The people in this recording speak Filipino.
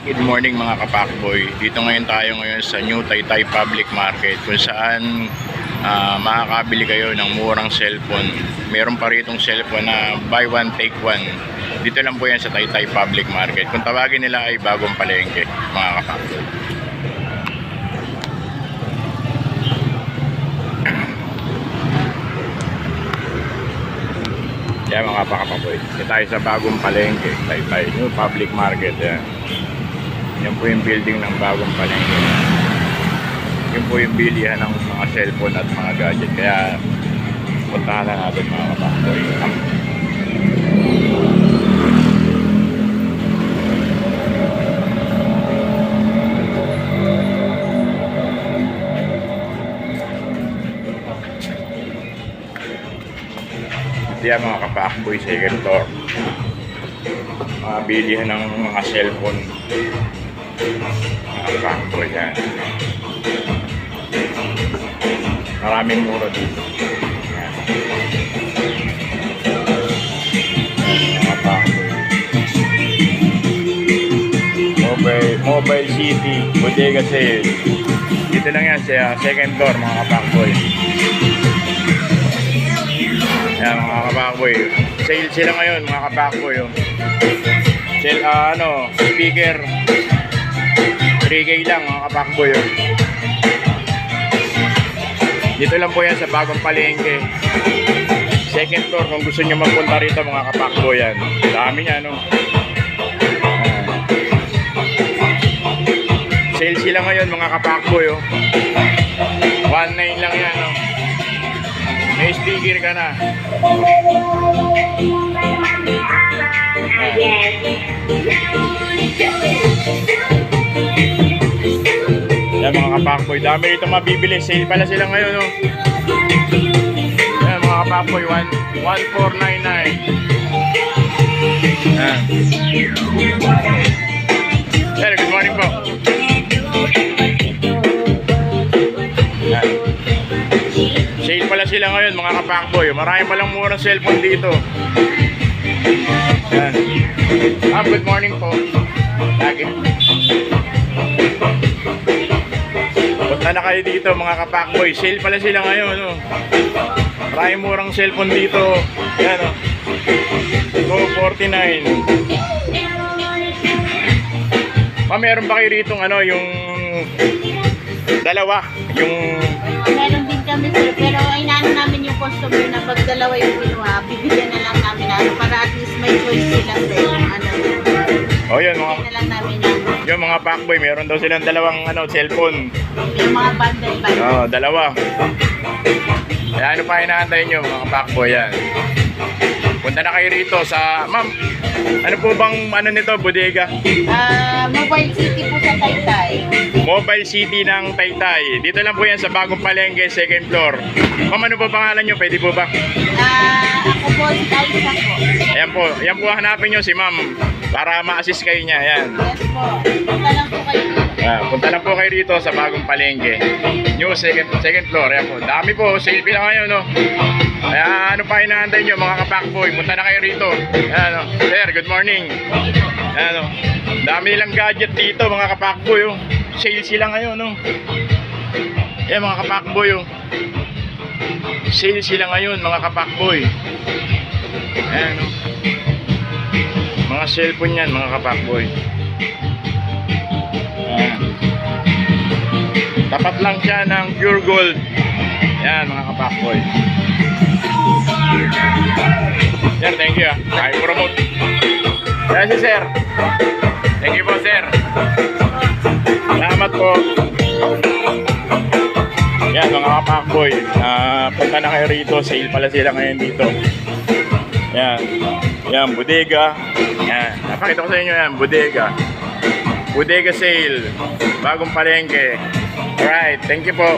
Good morning mga kapakboy. Dito ngayon tayo ngayon sa New Taytay Public Market kung saan makakabili kayo ng murang cellphone. Meron pa ritong cellphone na buy one take one. Dito lang po yan sa Taytay Public Market. Kung tawagin nila ay Bagong Palengke mga kapakboy. Yan mga kapakboy. Dito tayo sa Bagong Palengke, Taytay New Public Market. Yan po yung building ng Bagong Palengke. Yan po yung bilihan ng mga cellphone at mga gadget. Kaya puntahan na natin mga kapakboy. Yan mga kapakboy, second floor. Mga bilihan ng mga cellphone. Mga kapakboy yan. Maraming mura dito. Yan. Mga kapakboy. Mobile City, Bodega Sale. Dito lang yan sa second floor mga kapakboy. Yan mga kapakboy. Sale sila ngayon mga kapakboy. Sale speaker 3K lang mga kapakboy. Dito lang po yan sa Bagong Palengke. Second floor kung gusto nyo magpunta rito mga kapakboy yan. Dami niya Sale sila ngayon mga kapakboy. 1.9 lang yan May speaker ka na. Yan mga kapakboy. Dami rito mabibili. Sale pala sila ngayon Yan mga kapakboy. 1,499. Yan. Sir, good morning po. Yan. Sale pala sila ngayon mga kapakboy. Marami palang murang cellphone dito. Yan. Good morning po. Lagi. Punta na kayo dito mga kapakboy. Sale pala sila ngayon Marami murang cellphone dito. Yan $249. Meron ba kayo rito yung dalawa? Meron din kami sir, pero inaano namin yung customer na pag dalawa yung kinuha, bibigyan na lang namin para at least may choice sila sa yun na lang namin yung mga pakboy, meron daw silang dalawang cellphone. Yung mga bundle. Dalawa. Kaya ano pa inaantay nyo mga pakboy yan? Punta na kayo rito sa ma'am. Ano po bang nito, bodega? Mobile City po sa Taytay. Mobile City ng Taytay. Dito lang po yan sa Bagong Palengke, second floor. Ma'am, ano po pangalan nyo? Pwede po ba? Ako po, si Taisa po. Ayan po, hanapin nyo si ma'am para ma-assist kayo niya. Ayan. Yes po. Punta lang po kayo dito. Punta lang po kayo rito sa Bagong Palengke. New second floor. Ayan po. Dami po. Sale lang ngayon Kaya ano pa inaantay nyo mga kapakboy? Punta na kayo rito. Ayan Sir, good morning. Ayan dami nilang gadget dito mga kapakboy Sale sila ngayon Ayan mga kapakboy Sale sila ngayon mga kapakboy. Ayan mga cellphone yan mga kapakboy. Tapat lang siya ng pure gold. Yan mga kapakboy. Sir, thank you I promote. Yan si sir. Thank you po sir. Salamat po. Yan mga kapakboy, punta na kayo rito. Sale pala sila ngayon dito. Yan bodega. Yan, napakita ko sa inyo yan, bodega. Bodega sale, Bagong Palengke. Alright, thank you po.